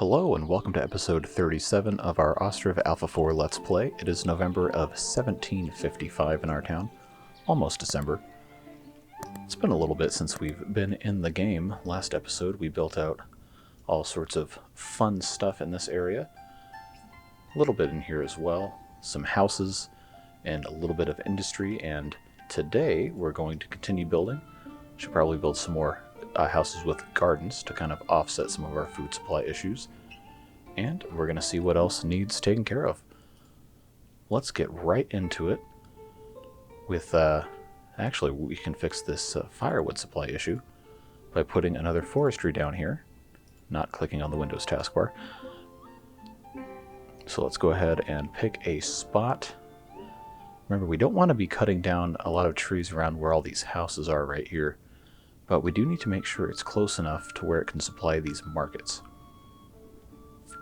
Hello and welcome to episode 37 of our Ostriv Alpha 4 Let's Play. It is November of 1755 in our town. Almost December. It's been a little bit since we've been in the game. Last episode we built out all sorts of fun stuff in this area. A little bit in here as well. Some houses and a little bit of industry, and today we're going to continue building. Should probably build some more houses with gardens to kind of offset some of our food supply issues. And we're going to see what else needs taken care of. Let's get right into it with, actually we can fix this firewood supply issue by putting another forestry down here, not clicking on the Windows taskbar. So let's go ahead and pick a spot. Remember, we don't want to be cutting down a lot of trees around where all these houses are right here. But we do need to make sure it's close enough to where it can supply these markets.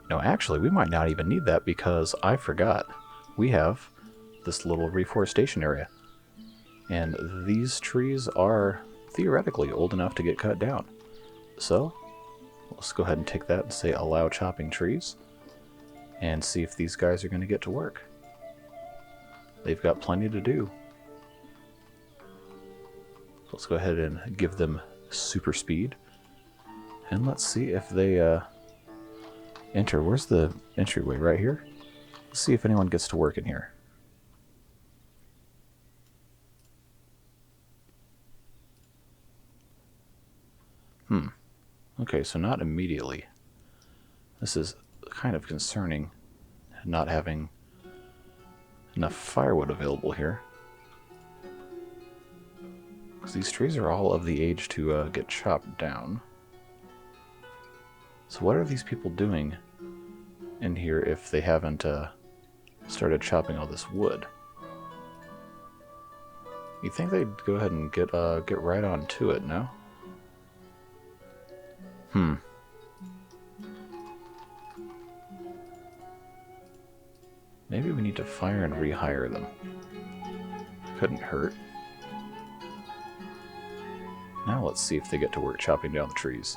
No, actually, we might not even need that because I forgot. We have this little reforestation area. And these trees are theoretically old enough to get cut down. So, let's go ahead and take that and say allow chopping trees. And see if these guys are going to get to work. They've got plenty to do. Let's go ahead and give them super speed. And let's see if they enter. Where's the entryway? Right here? Let's see if anyone gets to work in here. Okay, so not immediately. This is kind of concerning, not having enough firewood available here. Because these trees are all of the age to get chopped down. So what are these people doing in here if they haven't started chopping all this wood? You'd think they'd go ahead and get right on to it, no? Maybe we need to fire and rehire them. Couldn't hurt. Now let's see if they get to work chopping down the trees.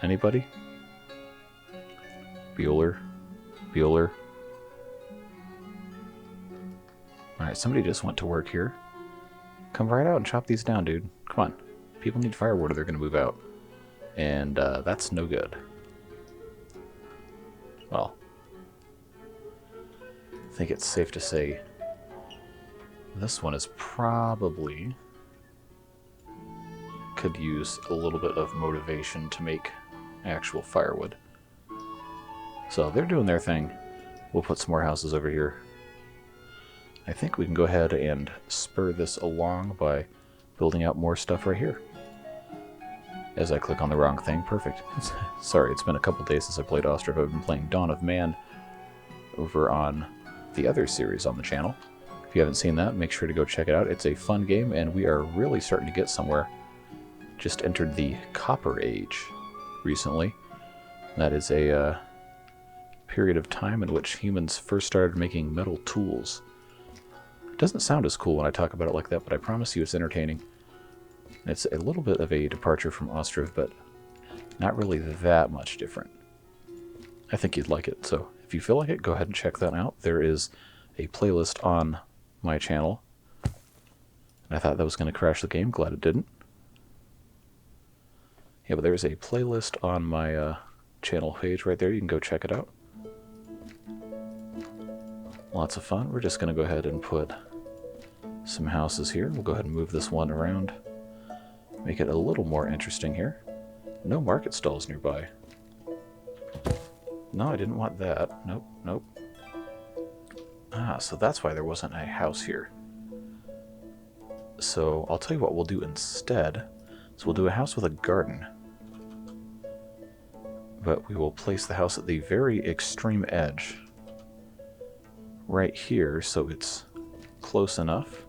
Anybody? Bueller? Bueller? Alright, somebody just went to work here. Come right out and chop these down, dude. Come on. People need firewood or they're going to move out. And that's no good. Well, I think it's safe to say this one is probably could use a little bit of motivation to make actual firewood. So they're doing their thing. We'll put some more houses over here. I think we can go ahead and spur this along by building out more stuff right here. As I click on the wrong thing. Perfect. Sorry, it's been a couple days since I played Ostriv. I've been playing Dawn of Man over on the other series on the channel. If you haven't seen that, make sure to go check it out. It's a fun game, and we are really starting to get somewhere. Just entered the Copper Age recently. That is a period of time in which humans first started making metal tools. It doesn't sound as cool when I talk about it like that, but I promise you it's entertaining. It's a little bit of a departure from Ostriv, but not really that much different. I think you'd like it, so if you feel like it, go ahead and check that out. There is a playlist on my channel. And I thought that was going to crash the game. Glad it didn't. Yeah, but there's a playlist on my channel page right there. You can go check it out. Lots of fun. We're just going to go ahead and put some houses here. We'll go ahead and move this one around. Make it a little more interesting here. No market stalls nearby. No, I didn't want that. Nope, nope. Ah, so that's why there wasn't a house here. So I'll tell you what we'll do instead. So we'll do a house with a garden. But we will place the house at the very extreme edge. Right here, so it's close enough.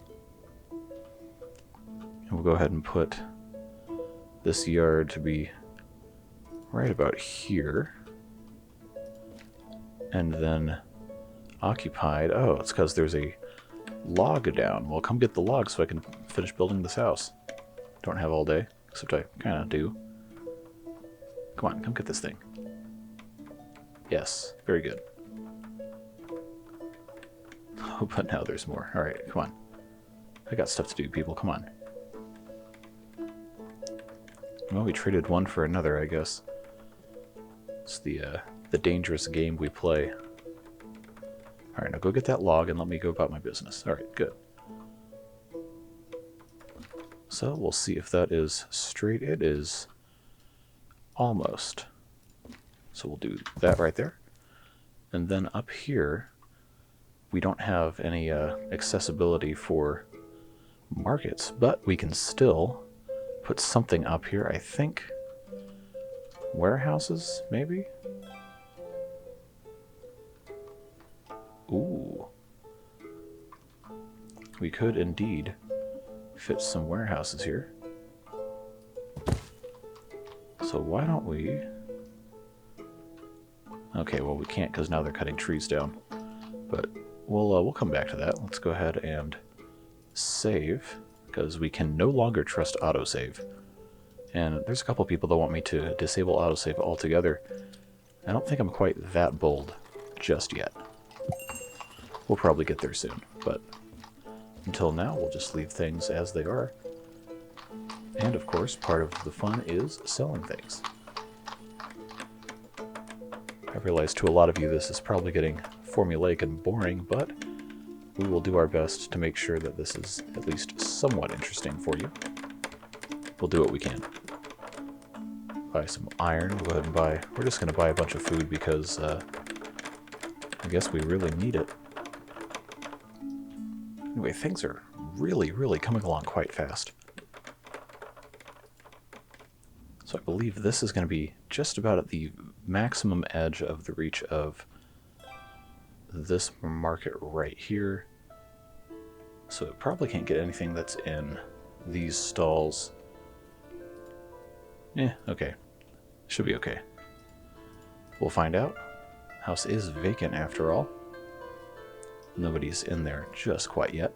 And we'll go ahead and put this yard to be right about here. And then occupied. Oh, it's because there's a log down. Well, come get the log so I can finish building this house. Don't have all day, except I kind of do. Come on, come get this thing. Yes, very good. Oh, but now there's more. Alright, come on. I got stuff to do, people. Come on. Well, we traded one for another, I guess. It's the dangerous game we play. Alright, now go get that log and let me go about my business. Alright, good. So, we'll see if that is straight. It is almost. So we'll do that right there. And then up here, we don't have any accessibility for markets, but we can still put something up here. I think warehouses, maybe? Ooh. We could indeed fit some warehouses here. So why don't we... Okay, well we can't because now they're cutting trees down. But we'll come back to that. Let's go ahead and save, because we can no longer trust autosave. And there's a couple people that want me to disable autosave altogether. I don't think I'm quite that bold just yet. We'll probably get there soon, but until now we'll just leave things as they are. And of course, part of the fun is selling things. I realize to a lot of you this is probably getting formulaic and boring, but we will do our best to make sure that this is at least somewhat interesting for you. We'll do what we can. Buy some iron. We'll go ahead and buy... We're just going to buy a bunch of food because I guess we really need it. Anyway, things are really, really coming along quite fast. So I believe this is going to be just about at the maximum edge of the reach of this market right here. So it probably can't get anything that's in these stalls. Okay. Should be okay. We'll find out. House is vacant after all. Nobody's in there just quite yet.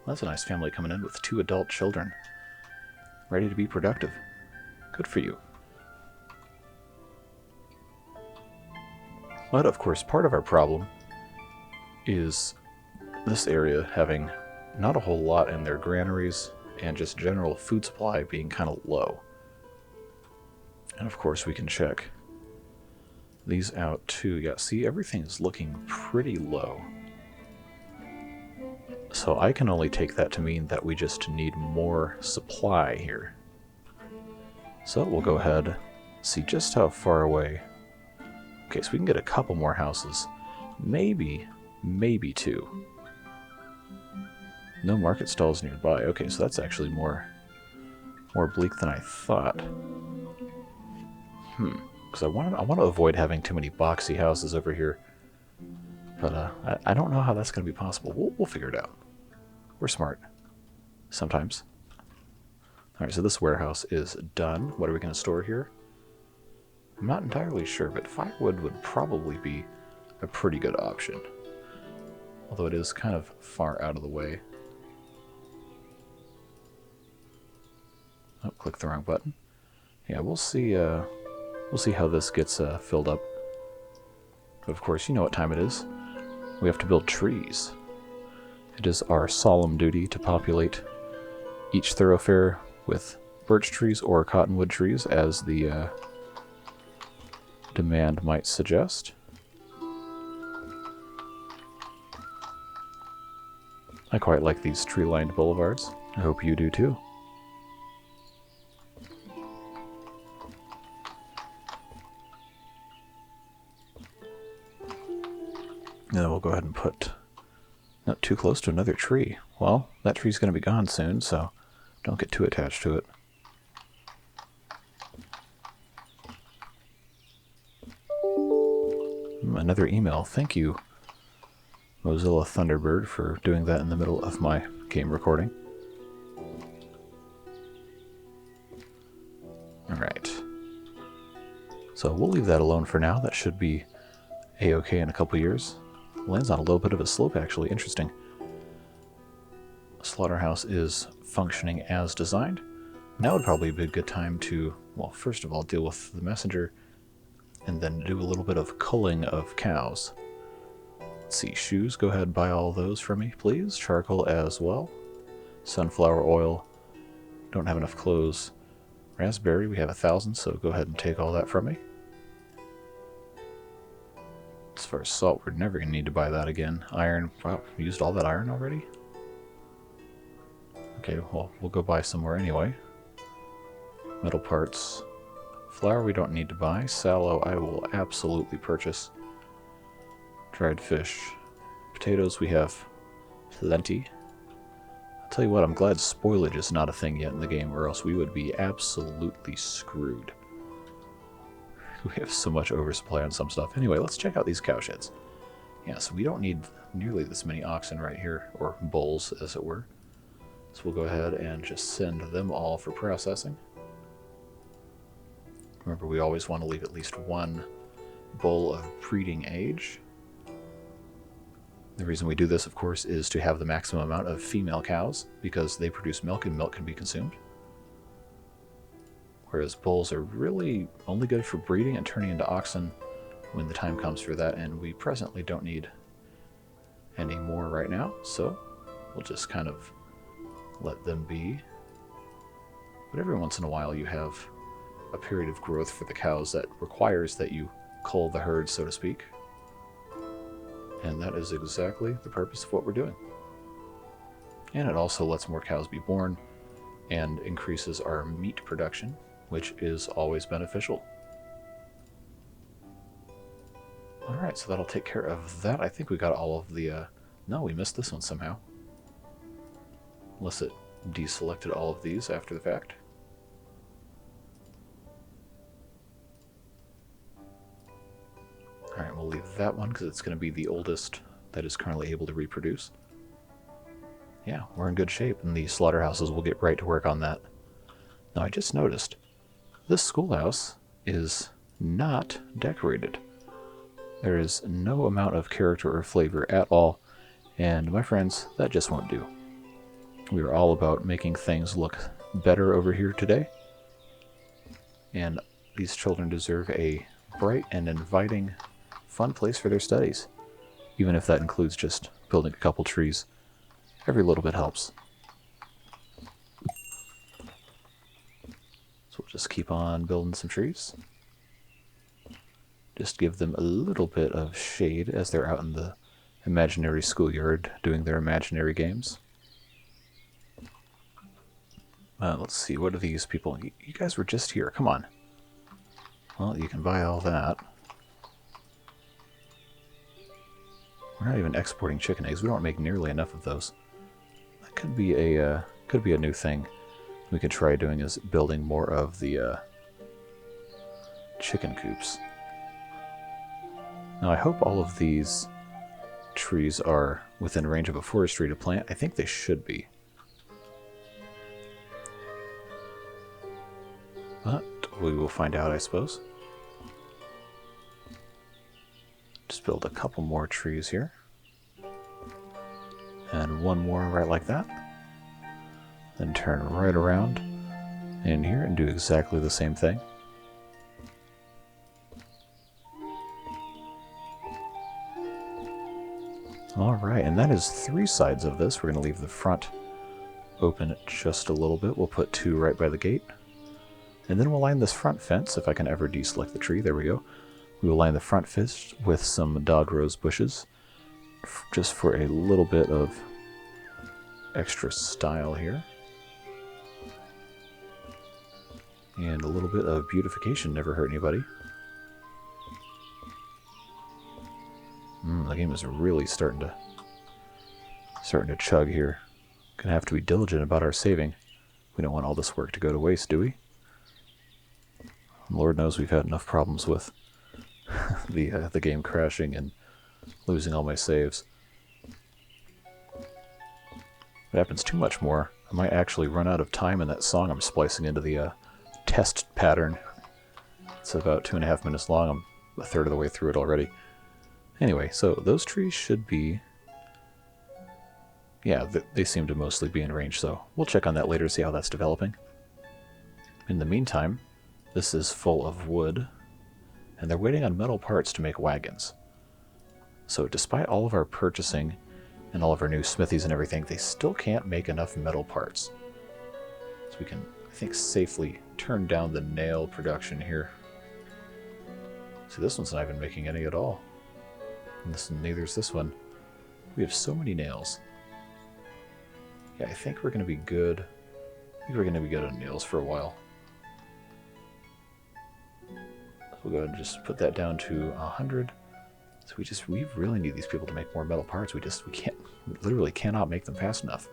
Well, that's a nice family coming in with 2 adult children. Ready to be productive. Good for you. But of course, part of our problem is this area having not a whole lot in their granaries and just general food supply being kind of low. And of course we can check these out too. Yeah, see, everything is looking pretty low. So I can only take that to mean that we just need more supply here. So we'll go ahead, see just how far away. Okay, so we can get a couple more houses. Maybe 2. No market stalls nearby. Okay, so that's actually more bleak than I thought. Because I want to avoid having too many boxy houses over here. But I don't know how that's going to be possible. We'll figure it out. We're smart. Sometimes. Alright, so this warehouse is done. What are we going to store here? I'm not entirely sure, but firewood would probably be a pretty good option. Although it is kind of far out of the way. Oh, click the wrong button. Yeah, we'll see how this gets filled up. But of course, you know what time it is. We have to build trees. It is our solemn duty to populate each thoroughfare with birch trees or cottonwood trees, as the demand might suggest. I quite like these tree-lined boulevards. I hope you do too. And then we'll go ahead and put not too close to another tree. Well, that tree's going to be gone soon, so don't get too attached to it. Another email. Thank you, Mozilla Thunderbird, for doing that in the middle of my game recording. Alright. So we'll leave that alone for now. That should be a-okay in a couple years. Lands on a little bit of a slope, actually. Interesting. Slaughterhouse is functioning as designed. Now would probably be a good time to, well, first of all, deal with the messenger, and then do a little bit of culling of cows. Let's see, shoes, go ahead and buy all those for me, please. Charcoal as well. Sunflower oil, don't have enough clothes. Raspberry, we have 1,000, so go ahead and take all that from me. As far as salt, we're never going to need to buy that again. Iron, wow, we used all that iron already? Okay, well, we'll go buy some more anyway. Metal parts. Flour we don't need to buy. Sallow I will absolutely purchase. Dried fish. Potatoes we have plenty. I'll tell you what, I'm glad spoilage is not a thing yet in the game, or else we would be absolutely screwed. We have so much oversupply on some stuff. Anyway, let's check out these cow sheds. Yeah, so we don't need nearly this many oxen right here, or bulls as it were. So we'll go ahead and just send them all for processing. Remember, we always want to leave at least one bull of breeding age. The reason we do this, of course, is to have the maximum amount of female cows, because they produce milk and milk can be consumed. Whereas bulls are really only good for breeding and turning into oxen when the time comes for that, and we presently don't need any more right now, so we'll just kind of let them be. But every once in a while you have a period of growth for the cows that requires that you cull the herd, so to speak. And that is exactly the purpose of what we're doing. And it also lets more cows be born and increases our meat production, which is always beneficial. Alright, so that'll take care of that. I think we got all of the... No, we missed this one somehow. Unless it deselected all of these after the fact. Alright, we'll leave that one because it's going to be the oldest that is currently able to reproduce. Yeah, we're in good shape, and the slaughterhouses will get right to work on that. Now, I just noticed, this schoolhouse is not decorated. There is no amount of character or flavor at all, and my friends, that just won't do. We are all about making things look better over here today, and these children deserve a bright and inviting, fun place for their studies, even if that includes just building a couple trees. Every little bit helps. So we'll just keep on building some trees. Just give them a little bit of shade as they're out in the imaginary schoolyard doing their imaginary games. Let's see, what are these people? You guys were just here, come on. Well, you can buy all that. We're not even exporting chicken eggs. We don't make nearly enough of those. That could be a new thing we could try doing, is building more of the chicken coops. Now I hope all of these trees are within range of a forestry to plant. I think they should be. But we will find out, I suppose. Just build a couple more trees here. And one more right like that. Then turn right around in here and do exactly the same thing. Alright, and that is 3 sides of this. We're going to leave the front open just a little bit. We'll put 2 right by the gate. And then we'll line this front fence, if I can ever deselect the tree. There we go. We will line the front fence with some dog rose bushes, just for a little bit of extra style here. And a little bit of beautification never hurt anybody. The game is really starting to chug here. Gonna have to be diligent about our saving. We don't want all this work to go to waste, do we? Lord knows we've had enough problems with the game crashing and losing all my saves. If it happens too much more, I might actually run out of time in that song I'm splicing into the test pattern. It's about 2.5 minutes long. I'm a third of the way through it already. Anyway, so those trees should be... Yeah, they seem to mostly be in range, so we'll check on that later, see how that's developing. In the meantime, this is full of wood, and they're waiting on metal parts to make wagons. So despite all of our purchasing and all of our new smithies and everything, they still can't make enough metal parts. So we can, I think, safely turn down the nail production here. See, this one's not even making any at all. And neither's this one. We have so many nails. Yeah, I think we're going to be good. I think we're going to be good on nails for a while. So we'll go ahead and just put that down to 100. So we really need these people to make more metal parts. We literally cannot make them fast enough.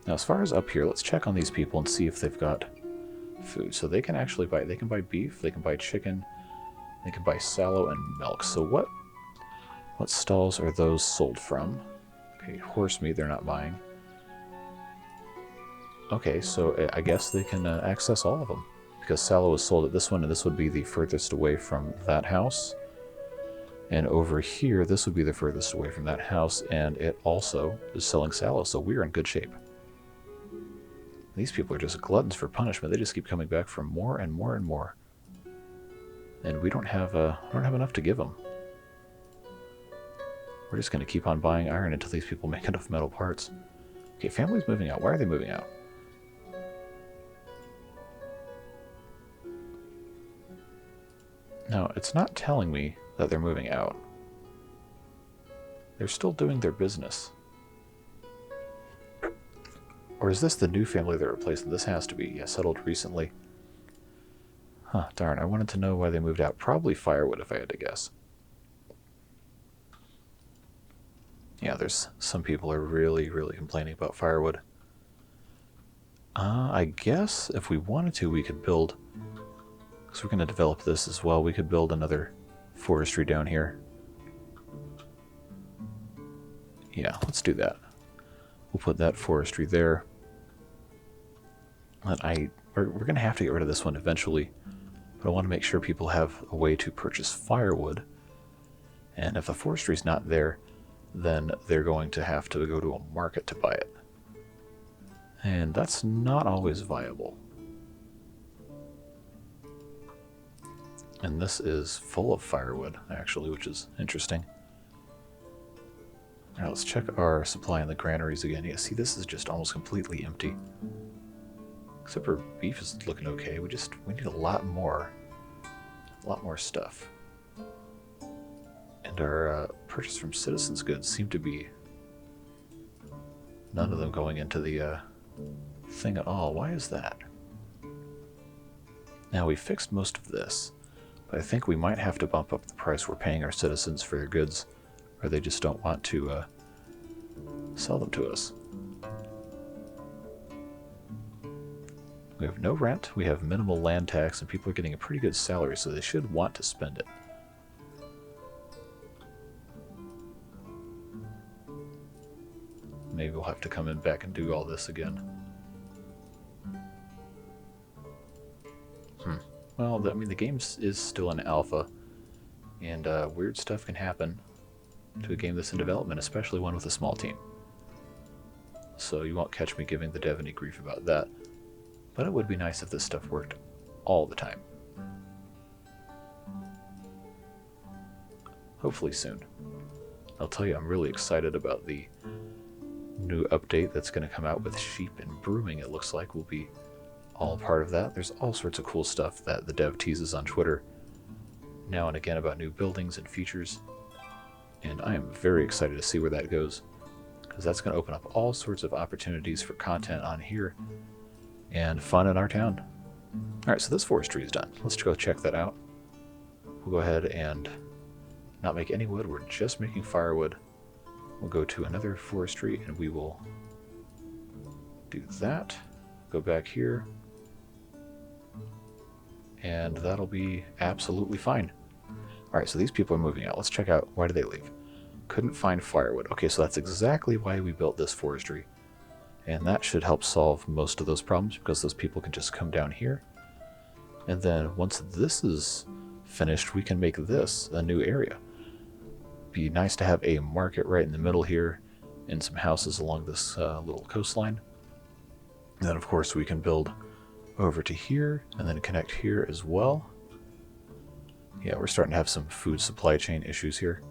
Now, as far as up here, let's check on these people and see if they've got food. So they can actually buy, they can buy beef, they can buy chicken, they can buy sallow and milk. So what stalls are those sold from? Okay, horse meat they're not buying. Okay, so I guess they can access all of them, because sallow is sold at this one, and this would be the furthest away from that house. And over here, this would be the furthest away from that house, and it also is selling sallow, so we're in good shape. These people are just gluttons for punishment. They just keep coming back for more and more and more. And we don't have enough to give them. We're just going to keep on buying iron until these people make enough metal parts. Okay, family's moving out. Why are they moving out? Now, it's not telling me that they're moving out. They're still doing their business. Or is this the new family they're replacing? This has to be. Yeah, settled recently. Huh, darn. I wanted to know why they moved out. Probably firewood, if I had to guess. Yeah, there's some people are really, really complaining about firewood. I guess if we wanted to, we could build... Because we're going to develop this as well. We could build another forestry down here. Yeah, let's do that. We'll put that forestry there. And we're going to have to get rid of this one eventually. But I want to make sure people have a way to purchase firewood. And if the forestry's not there, then they're going to have to go to a market to buy it. And that's not always viable. And this is full of firewood, actually, which is interesting. Now let's check our supply in the granaries again. Yeah, see, this is just almost completely empty. Except for beef is looking okay. We need a lot more stuff. And our purchase from citizens goods seem to be none of them going into the thing at all. Why is that? Now we fixed most of this, but I think we might have to bump up the price we're paying our citizens for their goods, or they just don't want to sell them to us. We have no rent, we have minimal land tax, and people are getting a pretty good salary, so they should want to spend it. Maybe we'll have to come in back and do all this again. Well, I mean, the game is still in alpha, and weird stuff can happen to a game that's in development, especially one with a small team. So you won't catch me giving the dev any grief about that. But it would be nice if this stuff worked all the time. Hopefully soon. I'll tell you, I'm really excited about the new update that's going to come out with sheep and brooming. It looks like will be all part of that. There's all sorts of cool stuff that the dev teases on Twitter now and again about new buildings and features. And I am very excited to see where that goes, because that's going to open up all sorts of opportunities for content on here and fun in our town. Alright, so this forestry is done. Let's go check that out. We'll go ahead and not make any wood. We're just making firewood. We'll go to another forestry and we will do that. Go back here. And that'll be absolutely fine. Alright, so these people are moving out. Let's check out, why did they leave? Couldn't find firewood. Okay, so that's exactly why we built this forestry. And that should help solve most of those problems, because those people can just come down here. And then once this is finished, we can make this a new area. Be nice to have a market right in the middle here, and some houses along this little coastline. And then of course we can build over to here, and then connect here as well. Yeah, we're starting to have some food supply chain issues here.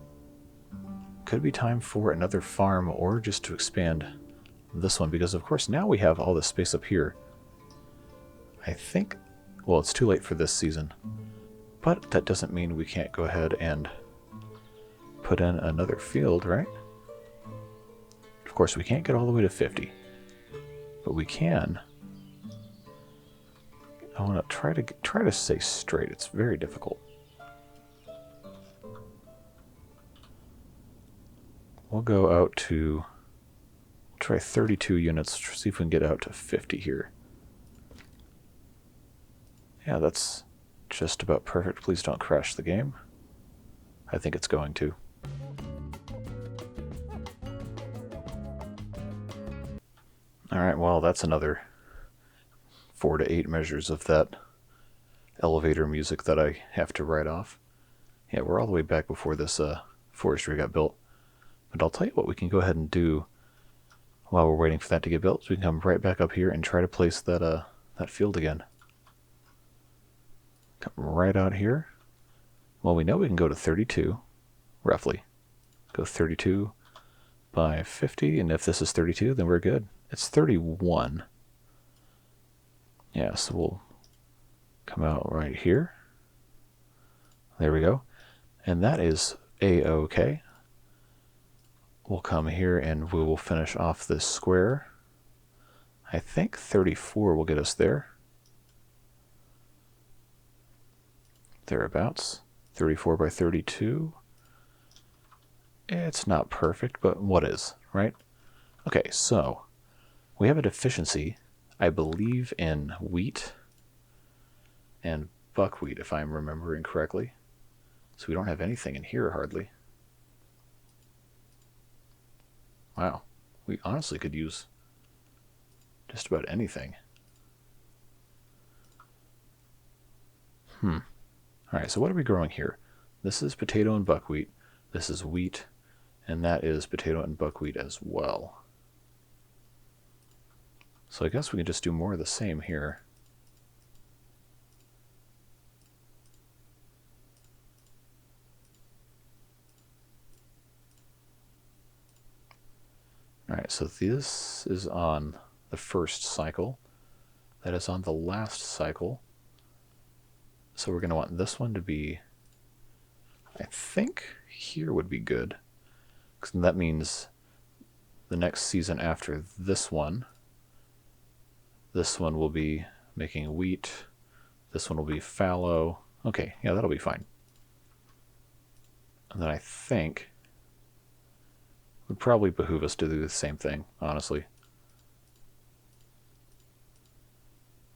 Could be time for another farm, or just to expand this one, because of course now we have all this space up here. I think, well, it's too late for this season, but that doesn't mean we can't go ahead and put in another field, right? Of course, we can't get all the way to 50, but we can. I want to try to stay straight. It's very difficult. We'll go out to, try 32 units, see if we can get out to 50 here. Yeah, that's just about perfect. Please don't crash the game. I think it's going to. Alright, well, that's another 4 to 8 measures of that elevator music that I have to write off. Yeah, we're all the way back before this forestry got built. But I'll tell you what we can go ahead and do while we're waiting for that to get built. So we can come right back up here and try to place that that field again. Come right out here. Well, we know we can go to 32, roughly. Go 32 by 50, and if this is 32, then we're good. It's 31. Yeah, so we'll come out right here. There we go. And that is A-OK. We'll come here and we will finish off this square. I think 34 will get us there. Thereabouts. 34 by 32. It's not perfect, but what is, right? Okay, so we have a deficiency, I believe, in wheat and buckwheat, if I'm remembering correctly. So we don't have anything in here, hardly. Wow, we honestly could use just about anything. Alright, so what are we growing here? This is potato and buckwheat. This is wheat, and that is potato and buckwheat as well. So I guess we can just do more of the same here. Alright, so this is on the first cycle. That is on the last cycle. So we're going to want this one to be, I think here would be good. Because that means the next season after this one will be making wheat. This one will be fallow. Okay, yeah, that'll be fine. And then I think it would probably behoove us to do the same thing, honestly.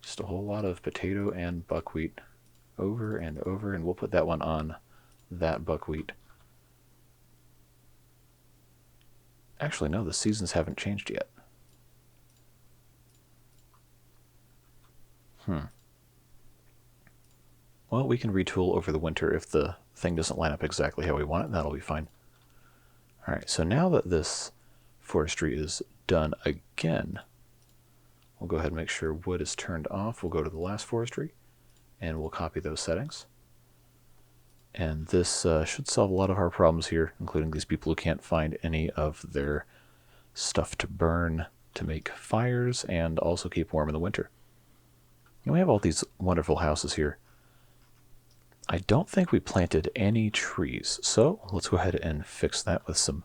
Just a whole lot of potato and buckwheat over and over, and we'll put that one on that buckwheat. Actually, no, the seasons haven't changed yet. Well, we can retool over the winter if the thing doesn't line up exactly how we want it, and that'll be fine. Alright, so now that this forestry is done again, we'll go ahead and make sure wood is turned off. We'll go to the last forestry, and we'll copy those settings. And this should solve a lot of our problems here, including these people who can't find any of their stuff to burn to make fires and also keep warm in the winter. And we have all these wonderful houses here. I don't think we planted any trees, so let's go ahead and fix that with some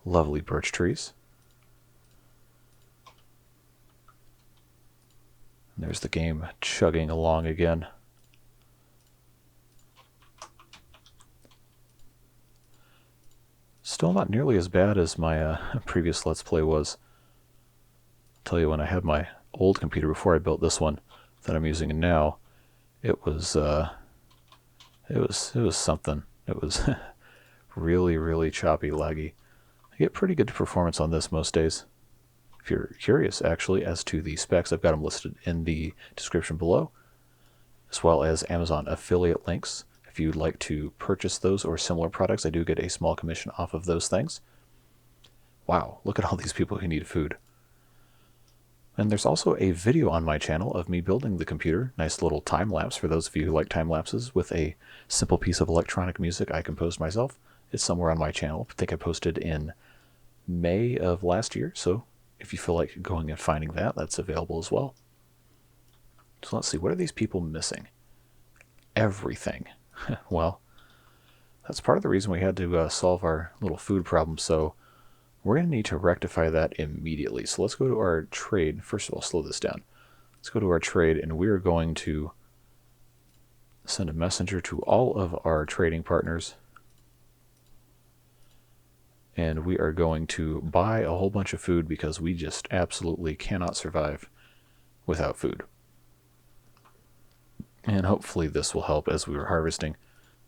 lovely birch trees. And there's the game chugging along again. Still not nearly as bad as my previous Let's Play was. I'll tell you, when I had my old computer before I built this one that I'm using now, it was something. It was really, really choppy, laggy. I get pretty good performance on this most days. If you're curious, actually, as to the specs, I've got them listed in the description below, as well as Amazon affiliate links. If you'd like to purchase those or similar products, I do get a small commission off of those things. Wow, look at all these people who need food. And there's also a video on my channel of me building the computer. Nice little time lapse for those of you who like time lapses with a simple piece of electronic music I composed myself. It's somewhere on my channel. I think I posted in May of last year, so if you feel like going and finding that, that's available as well. So let's see, what are these people missing? Everything. Well, that's part of the reason we had to solve our little food problem, so we're going to need to rectify that immediately. So let's go to our trade. First of all, slow this down. Let's go to our trade, and we're going to send a messenger to all of our trading partners. And we are going to buy a whole bunch of food because we just absolutely cannot survive without food. And hopefully this will help as we were harvesting.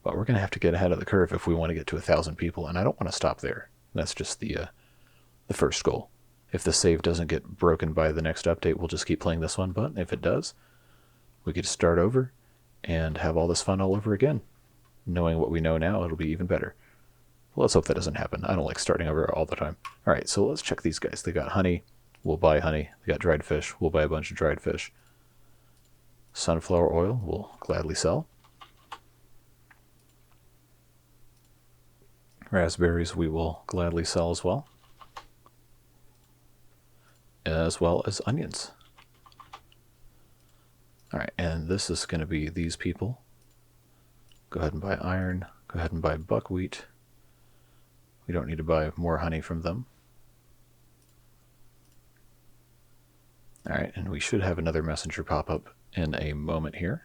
But we're going to have to get ahead of the curve if we want to get to 1,000 people, and I don't want to stop there. That's just the first goal. If the save doesn't get broken by the next update, we'll just keep playing this one, but if it does, we get to start over and have all this fun all over again. Knowing what we know now, it'll be even better. Well, let's hope that doesn't happen. I don't like starting over all the time. All right, so let's check these guys. They got honey. We'll buy honey. They got dried fish. We'll buy a bunch of dried fish. Sunflower oil we'll gladly sell. Raspberries we will gladly sell as well as onions. Alright, and this is going to be these people. Go ahead and buy iron. Go ahead and buy buckwheat. We don't need to buy more honey from them. Alright, and we should have another messenger pop up in a moment here.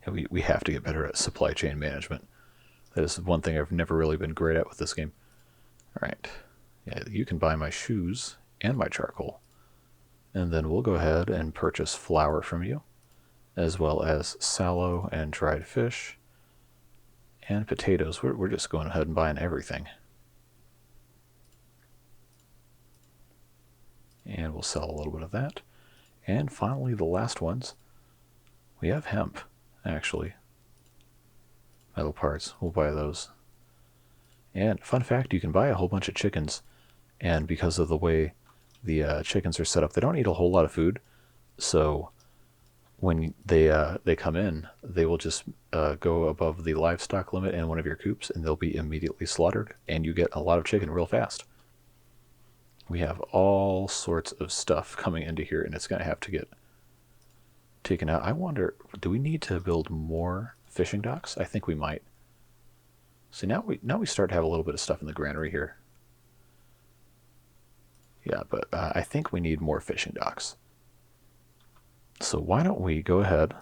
We have to get better at supply chain management. That is one thing I've never really been great at with this game. Alright, yeah, you can buy my shoes and my charcoal. And then we'll go ahead and purchase flour from you, as well as sallow and dried fish, and potatoes. We're just going ahead and buying everything. And we'll sell a little bit of that. And finally, the last ones. We have hemp, actually. Metal parts, we'll buy those. And fun fact, you can buy a whole bunch of chickens, and because of the way the chickens are set up, they don't eat a whole lot of food, so when they come in, they will just go above the livestock limit in one of your coops, and they'll be immediately slaughtered, and you get a lot of chicken real fast. We have all sorts of stuff coming into here, and it's going to have to get taken out. I wonder, do we need to build more fishing docks? I think we might. See, now we start to have a little bit of stuff in the granary here. Yeah, but I think we need more fishing docks. So why don't we go ahead.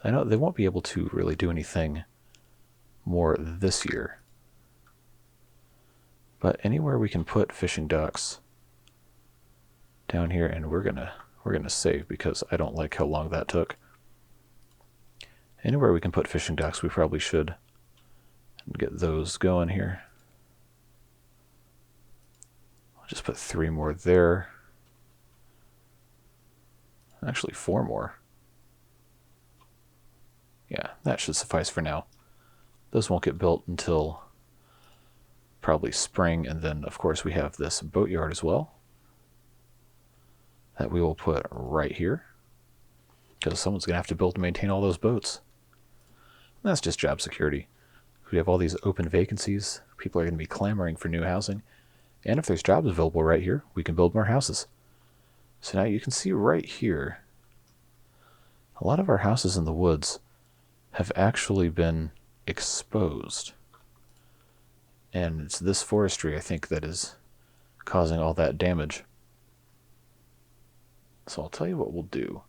I know they won't be able to really do anything more this year. But anywhere we can put fishing docks down here, and we're gonna save because I don't like how long that took. Anywhere we can put fishing docks, we probably should get those going here. I'll just put 3 more there. Actually, 4 more. Yeah, that should suffice for now. Those won't get built until probably spring, and then of course we have this boatyard as well that we will put right here because someone's gonna have to build and maintain all those boats. And that's just job security. We have all these open vacancies. People are going to be clamoring for new housing, and if there's jobs available right here, we can build more houses. So now you can see right here, a lot of our houses in the woods have actually been exposed. And it's this forestry, I think, that is causing all that damage. So I'll tell you what we'll do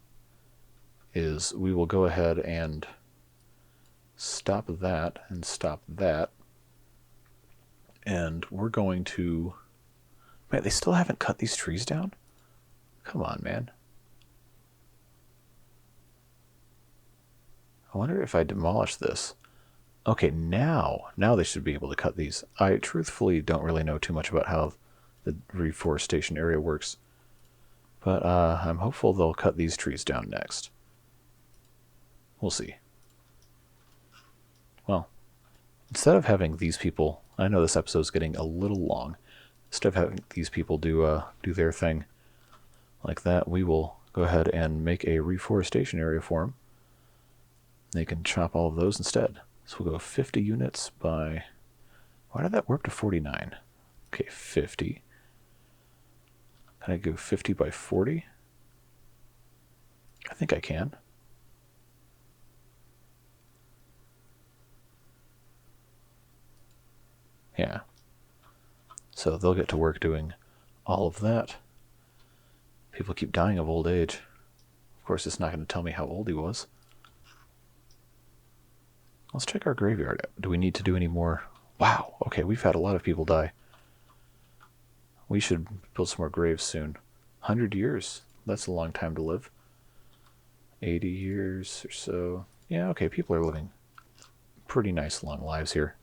is we will go ahead and stop that and stop that. And we're going to... Man, they still haven't cut these trees down? Come on, man. I wonder if I demolish this. Okay, now they should be able to cut these. I truthfully don't really know too much about how the reforestation area works. But I'm hopeful they'll cut these trees down next. We'll see. Well, instead of having these people... I know this episode's getting a little long. instead of having these people do their thing like that, we will go ahead and make a reforestation area for them. They can chop all of those instead. So we'll go 50 units by... Why did that work to 49? Okay, 50. Can I go 50 by 40? I think I can. Yeah. So they'll get to work doing all of that. People keep dying of old age. Of course, it's not going to tell me how old he was. Let's check our graveyard. Do we need to do any more? Wow, okay, we've had a lot of people die. We should build some more graves soon. 100 years, that's a long time to live. 80 years or so. Yeah, okay, people are living pretty nice long lives here.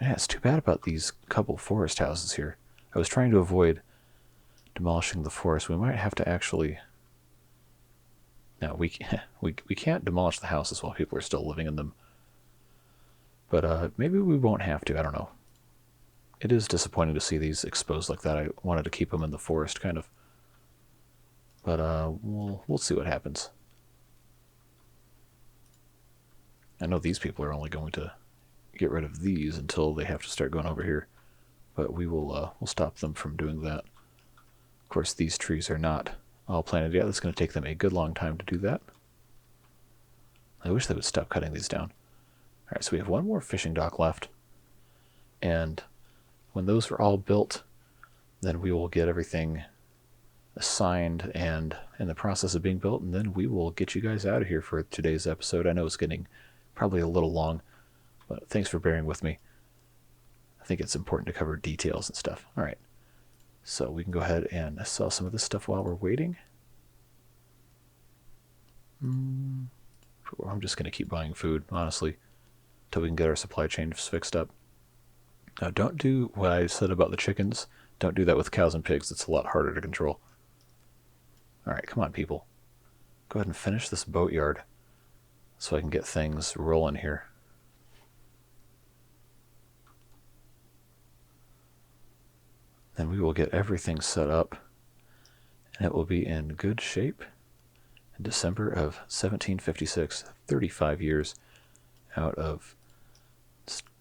Yeah, it's too bad about these couple forest houses here. I was trying to avoid demolishing the forest. We might have to actually... No, we can't demolish the houses while people are still living in them. But maybe we won't have to. I don't know. It is disappointing to see these exposed like that. I wanted to keep them in the forest, kind of. But we'll see what happens. I know these people are only going to get rid of these until they have to start going over here. But we'll stop them from doing that. Of course, these trees are not all planted yet. It's going to take them a good long time to do that. I wish they would stop cutting these down. Alright, so we have one more fishing dock left. And when those are all built, then we will get everything assigned and in the process of being built, and then we will get you guys out of here for today's episode. I know it's getting probably a little long, but thanks for bearing with me. I think it's important to cover details and stuff. Alright, so we can go ahead and sell some of this stuff while we're waiting. I'm just going to keep buying food, honestly, until we can get our supply chain fixed up. Now, don't do what I said about the chickens. Don't do that with cows and pigs. It's a lot harder to control. Alright, come on, people. Go ahead and finish this boatyard so I can get things rolling here. Then we will get everything set up, and it will be in good shape in December of 1756, 35 years out of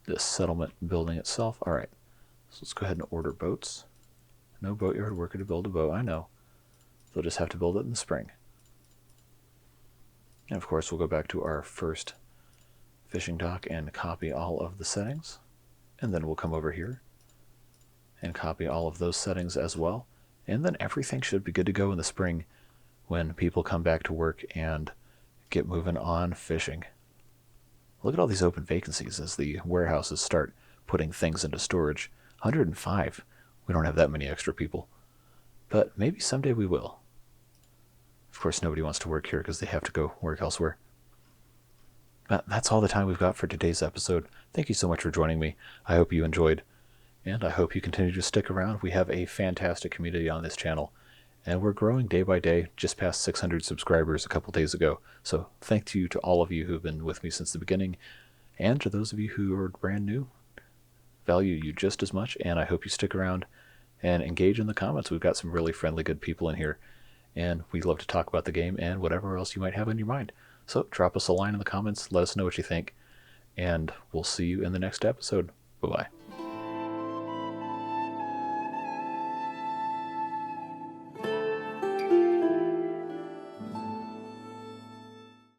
this settlement building itself. Alright, so let's go ahead and order boats. No boatyard worker to build a boat, I know. They'll just have to build it in the spring. And of course, we'll go back to our first fishing dock and copy all of the settings. And then we'll come over here and copy all of those settings as well. And then everything should be good to go in the spring when people come back to work and get moving on fishing. Look at all these open vacancies as the warehouses start putting things into storage. 105. We don't have that many extra people. But maybe someday we will. Of course, nobody wants to work here because they have to go work elsewhere. But that's all the time we've got for today's episode. Thank you so much for joining me. I hope you enjoyed, and I hope you continue to stick around. We have a fantastic community on this channel, and we're growing day by day, just past 600 subscribers a couple days ago. So thank you to all of you who have been with me since the beginning, and to those of you who are brand new. Value you just as much, and I hope you stick around and engage in the comments. We've got some really friendly, good people in here, and we love to talk about the game and whatever else you might have on your mind. So drop us a line in the comments, let us know what you think, and we'll see you in the next episode. Bye-bye.